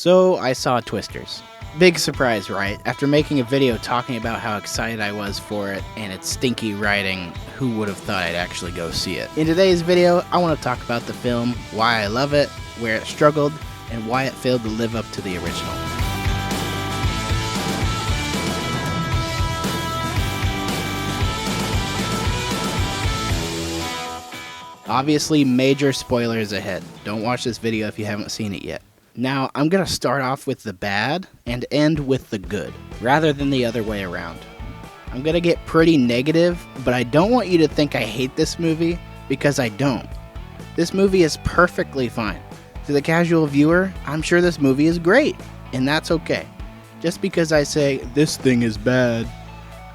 So I saw Twisters. Big surprise, right? After making a video talking about how excited I was for it and its stinky writing, who would have thought I'd actually go see it? In today's video, I want to talk about the film, why I love it, where it struggled, and why it failed to live up to the original. Obviously, major spoilers ahead. Don't watch this video if you haven't seen it yet. Now, I'm going to start off with the bad and end with the good, rather than the other way around. I'm going to get pretty negative, but I don't want you to think I hate this movie, because I don't. This movie is perfectly fine. To the casual viewer, I'm sure this movie is great, and that's okay. Just because I say, this thing is bad,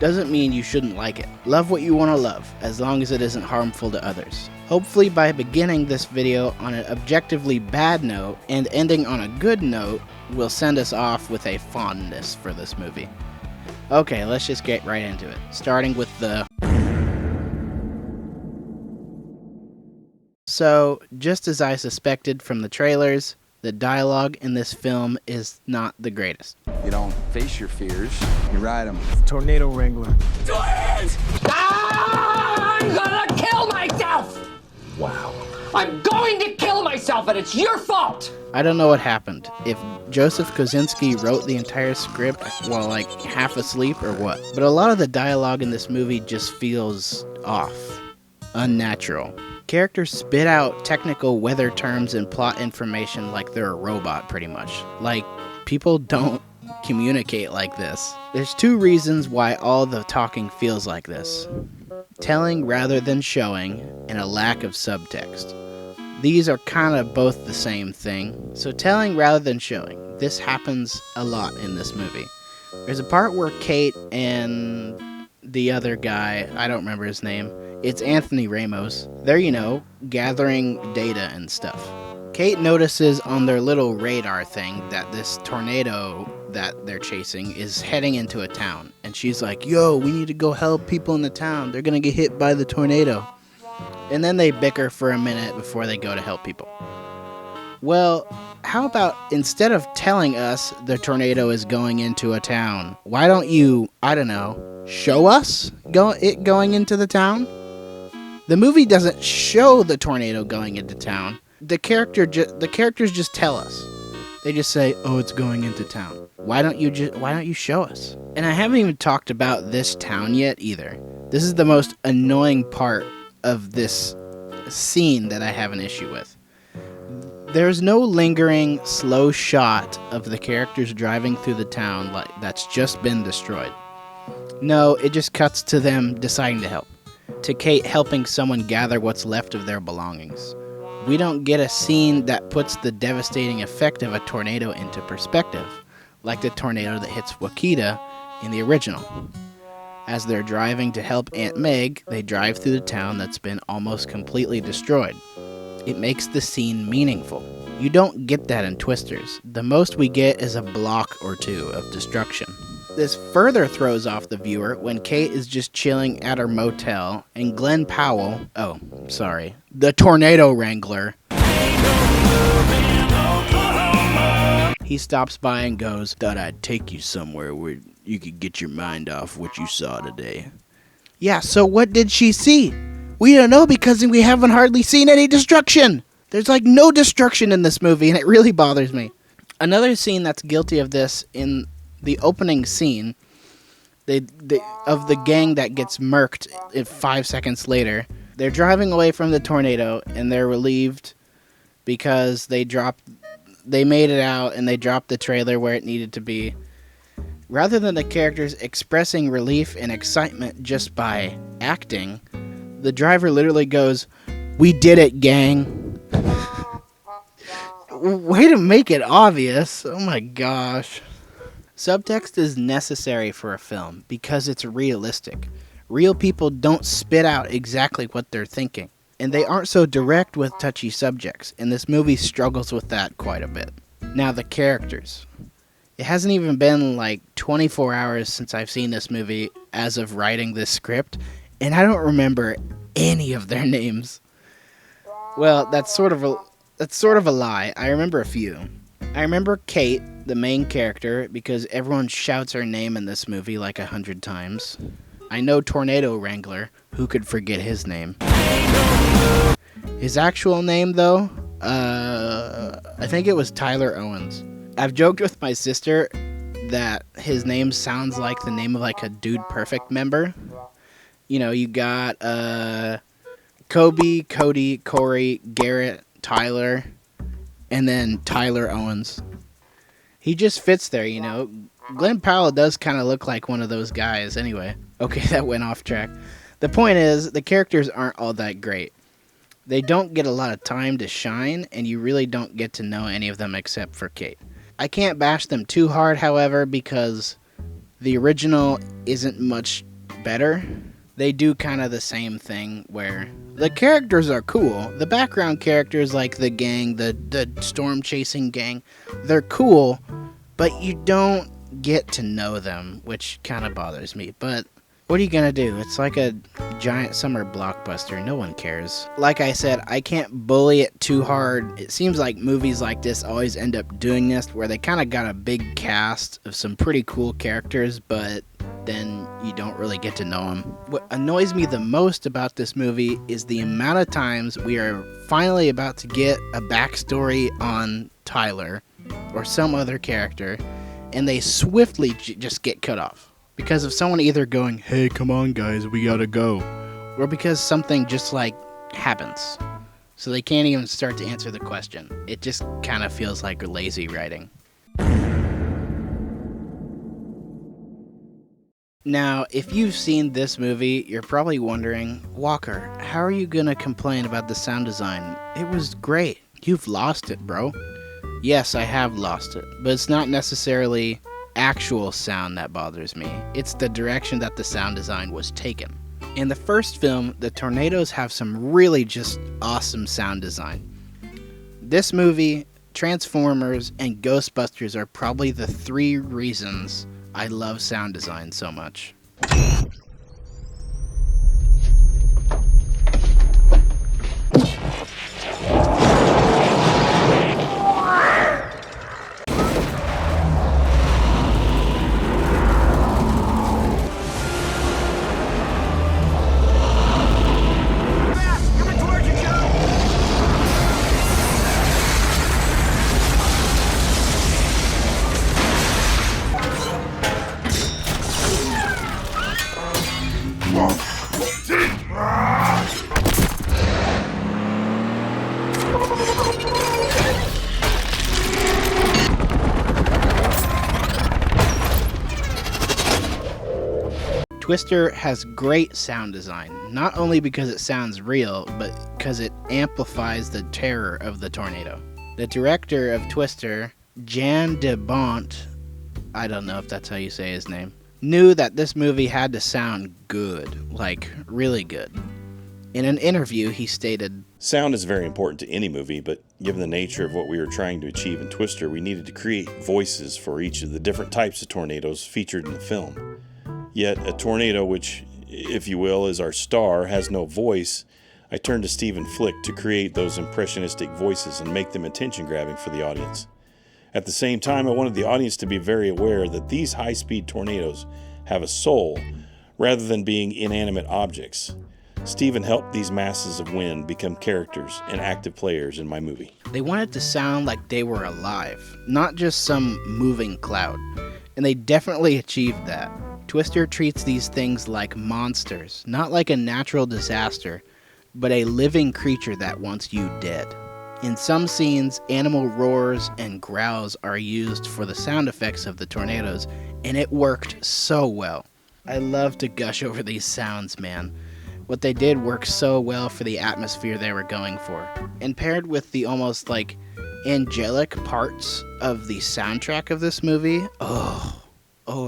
doesn't mean you shouldn't like it. Love what you want to love, as long as it isn't harmful to others. Hopefully by beginning this video on an objectively bad note and ending on a good note will send us off with a fondness for this movie. Okay, let's just get right into it. Starting with the... So, just as I suspected from the trailers, the dialogue in this film is not the greatest. You don't face your fears, you ride them. Tornado Wrangler. Do it! I'm gonna kill myself! Wow. I'm going to kill myself, and it's your fault! I don't know what happened. If Joseph Kosinski wrote the entire script while like half asleep or what. But a lot of the dialogue in this movie just feels off. Unnatural. Characters spit out technical weather terms and plot information like they're a robot, pretty much. Like, people don't communicate like this. There's two reasons why all the talking feels like this. Telling rather than showing, and a lack of subtext. These are kind of both the same thing. So telling rather than showing. This happens a lot in this movie. There's a part where Kate and the other guy, I don't remember his name, it's Anthony Ramos. They're, gathering data and stuff. Kate notices on their little radar thing that this tornado that they're chasing is heading into a town. And she's like, yo, we need to go help people in the town. They're gonna get hit by the tornado. And then they bicker for a minute before they go to help people. Well, how about instead of telling us the tornado is going into a town, why don't you, show us it going into the town? The movie doesn't show the tornado going into town. The characters just tell us. They just say, "Oh, it's going into town." Why don't you show us? And I haven't even talked about this town yet either. This is the most annoying part of this scene that I have an issue with. There's no lingering, slow shot of the characters driving through the town that's just been destroyed. No, it just cuts to them deciding to help. To Kate helping someone gather what's left of their belongings. We don't get a scene that puts the devastating effect of a tornado into perspective, like the tornado that hits Wakita in the original. As they're driving to help Aunt Meg, they drive through the town that's been almost completely destroyed. It makes the scene meaningful. You don't get that in Twisters. The most we get is a block or two of destruction. This further throws off the viewer when Kate is just chilling at her motel and Glenn Powell, the Tornado Wrangler, he stops by and goes, "Thought I'd take you somewhere where you could get your mind off what you saw today." Yeah, so what did she see? We don't know because we haven't hardly seen any destruction. There's like no destruction in this movie and it really bothers me. Another scene that's guilty of this in the opening scene of the gang that gets murked 5 seconds later. They're driving away from the tornado and they're relieved because they made it out and they dropped the trailer where it needed to be. Rather than the characters expressing relief and excitement just by acting, the driver literally goes, "We did it, gang." Way to make it obvious. Oh my gosh. Subtext is necessary for a film because it's realistic. Real people don't spit out exactly what they're thinking. And they aren't so direct with touchy subjects, and this movie struggles with that quite a bit. Now the characters. It hasn't even been like 24 hours since I've seen this movie as of writing this script, and I don't remember any of their names. Well, that's sort of a lie. I remember a few. I remember Kate, the main character, because everyone shouts her name in this movie like 100 times. I know Tornado Wrangler. Who could forget his name? His actual name, though, I think it was Tyler Owens. I've joked with my sister that his name sounds like the name of like a Dude Perfect member. You know, you got Kobe, Cody, Corey, Garrett, Tyler, and then Tyler Owens. He just fits there, you know. Glenn Powell does kind of look like one of those guys anyway. Okay, that went off track. The point is, the characters aren't all that great. They don't get a lot of time to shine, and you really don't get to know any of them except for Kate. I can't bash them too hard, however, because the original isn't much better. They do kind of the same thing where the characters are cool. The background characters like the gang, the storm chasing gang, they're cool, but you don't get to know them, which kind of bothers me. But what are you gonna do? It's like a giant summer blockbuster. No one cares. Like I said, I can't bully it too hard. It seems like movies like this always end up doing this, where they kind of got a big cast of some pretty cool characters, but then you don't really get to know them. What annoys me the most about this movie is the amount of times we are finally about to get a backstory on Tyler or some other character, and they swiftly just get cut off. Because of someone either going, hey, come on guys, we gotta go, or because something just like happens. So they can't even start to answer the question. It just kind of feels like lazy writing. Now, if you've seen this movie, you're probably wondering, Walker, how are you gonna complain about the sound design? It was great. You've lost it, bro. Yes, I have lost it, but it's not necessarily actual sound that bothers me. It's the direction that the sound design was taken. In the first film, the tornadoes have some really just awesome sound design. This movie, Transformers, and Ghostbusters are probably the 3 reasons I love sound design so much. Twister has great sound design, not only because it sounds real, but because it amplifies the terror of the tornado. The director of Twister, Jan de Bont, I don't know if that's how you say his name, knew that this movie had to sound good, like really good. In an interview, he stated, "Sound is very important to any movie, but given the nature of what we were trying to achieve in Twister, we needed to create voices for each of the different types of tornadoes featured in the film. Yet a tornado, which, if you will, is our star, has no voice. I turned to Stephen Flick to create those impressionistic voices and make them attention-grabbing for the audience. At the same time, I wanted the audience to be very aware that these high-speed tornadoes have a soul rather than being inanimate objects. Stephen helped these masses of wind become characters and active players in my movie." They wanted to sound like they were alive, not just some moving cloud. And they definitely achieved that. Twister treats these things like monsters, not like a natural disaster, but a living creature that wants you dead. In some scenes, animal roars and growls are used for the sound effects of the tornadoes, and it worked so well. I love to gush over these sounds, man. What they did worked so well for the atmosphere they were going for. And paired with the almost like angelic parts of the soundtrack of this movie, oh,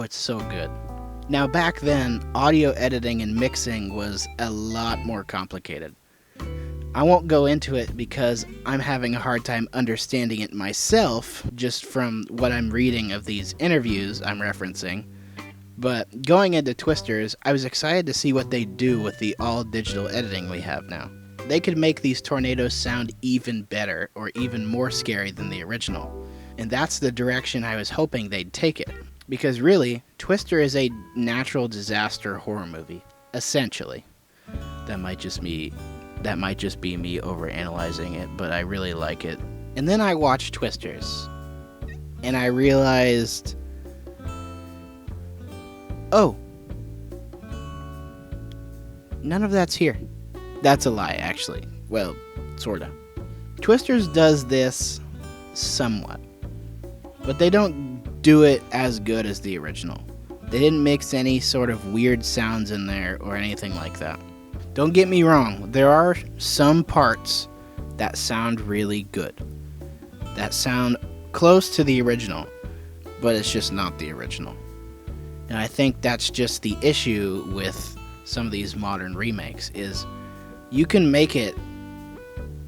it's so good. Now back then, audio editing and mixing was a lot more complicated. I won't go into it because I'm having a hard time understanding it myself, just from what I'm reading of these interviews I'm referencing. But going into Twisters, I was excited to see what they do with the all-digital editing we have now. They could make these tornadoes sound even better or even more scary than the original. And that's the direction I was hoping they'd take it. Because really, Twister is a natural disaster horror movie, essentially. That might just be me overanalyzing it, but I really like it. And then I watched Twisters, and I realized, oh, none of that's here. That's a lie, actually. Well, sorta. Twisters does this somewhat, but they don't do it as good as the original. They didn't mix any sort of weird sounds in there or anything like that. Don't get me wrong, there are some parts that sound really good, that sound close to the original, but it's just not the original. And I think that's just the issue with some of these modern remakes, is you can make it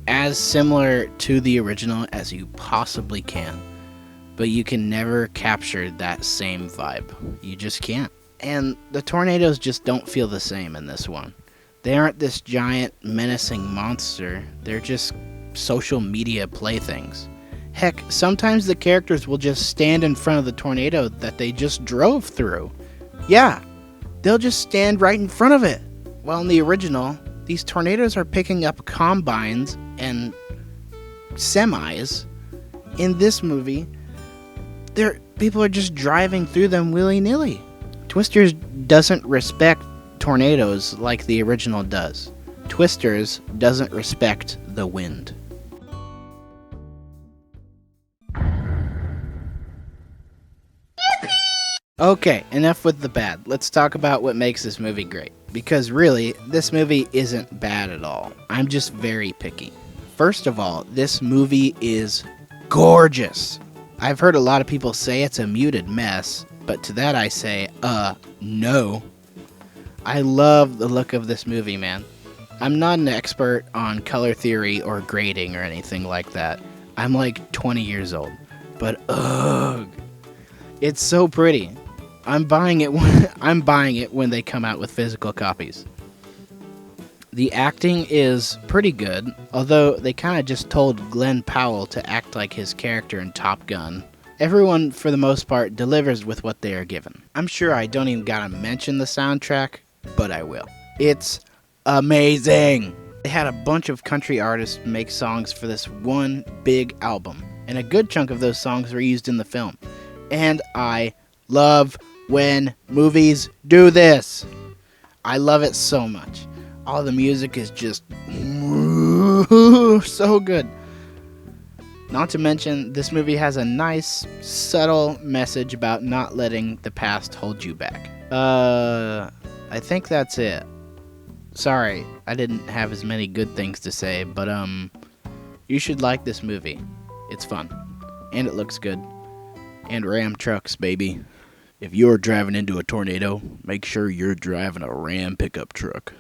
as similar to the original as you possibly can, but you can never capture that same vibe. You just can't. And the tornadoes just don't feel the same in this one. They aren't this giant menacing monster, they're just social media playthings. Heck, sometimes the characters will just stand in front of the tornado that they just drove through. Yeah, they'll just stand right in front of it. While in the original, these tornadoes are picking up combines and semis. In this movie, people are just driving through them willy-nilly. Twisters doesn't respect tornadoes like the original does. Twisters doesn't respect the wind. Okay, enough with the bad. Let's talk about what makes this movie great. Because really, this movie isn't bad at all. I'm just very picky. First of all, this movie is gorgeous. I've heard a lot of people say it's a muted mess, but to that I say, no. I love the look of this movie, man. I'm not an expert on color theory or grading or anything like that. I'm like 20 years old. But ugh, it's so pretty. I'm buying it when they come out with physical copies. The acting is pretty good, although they kind of just told Glenn Powell to act like his character in Top Gun. Everyone, for the most part, delivers with what they are given. I'm sure I don't even gotta mention the soundtrack, but I will. It's amazing! They had a bunch of country artists make songs for this one big album, and a good chunk of those songs were used in the film. And I love when movies do this. I love it so much. All the music is just so good. Not to mention, this movie has a nice, subtle message about not letting the past hold you back. I think that's it. Sorry, I didn't have as many good things to say, but you should like this movie. It's fun. And it looks good. And Ram trucks, baby. If you're driving into a tornado, make sure you're driving a Ram pickup truck.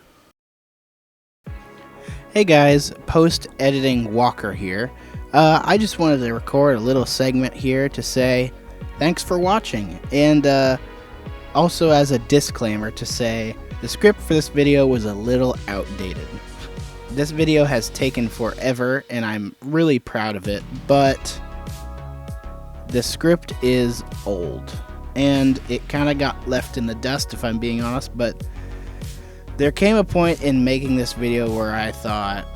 Hey guys, post-editing Walker here. I just wanted to record a little segment here to say thanks for watching, and also as a disclaimer to say the script for this video was a little outdated. This video has taken forever, and I'm really proud of it, but the script is old, and it kind of got left in the dust, if I'm being honest, but there came a point in making this video where I thought,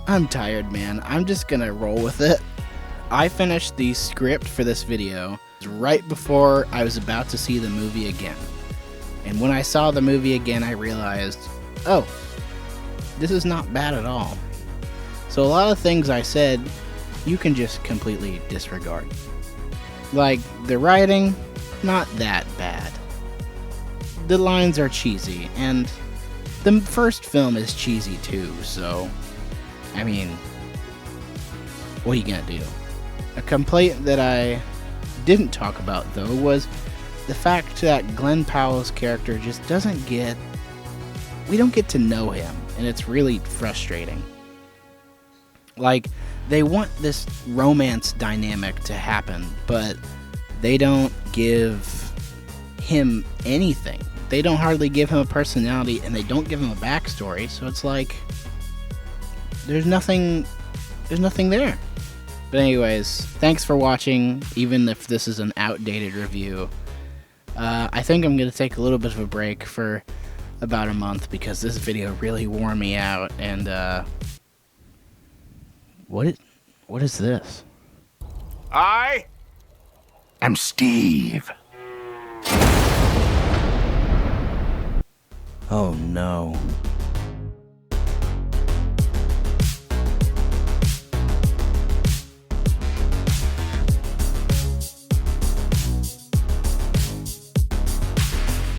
I'm tired, man. I'm just gonna roll with it. I finished the script for this video right before I was about to see the movie again. And when I saw the movie again, I realized, oh, this is not bad at all. So a lot of things I said, you can just completely disregard. Like, the writing, not that bad. The lines are cheesy, and the first film is cheesy too, so, I mean, what are you gonna do? A complaint that I didn't talk about, though, was the fact that Glenn Powell's character just doesn't get... we don't get to know him, and it's really frustrating. Like, they want this romance dynamic to happen, but they don't give him anything. They don't hardly give him a personality, and they don't give him a backstory, so it's like there's nothing there. But anyways, thanks for watching, even if this is an outdated review. I think I'm going to take a little bit of a break for about a month because this video really wore me out. And, what is this? I am Steve. Oh no.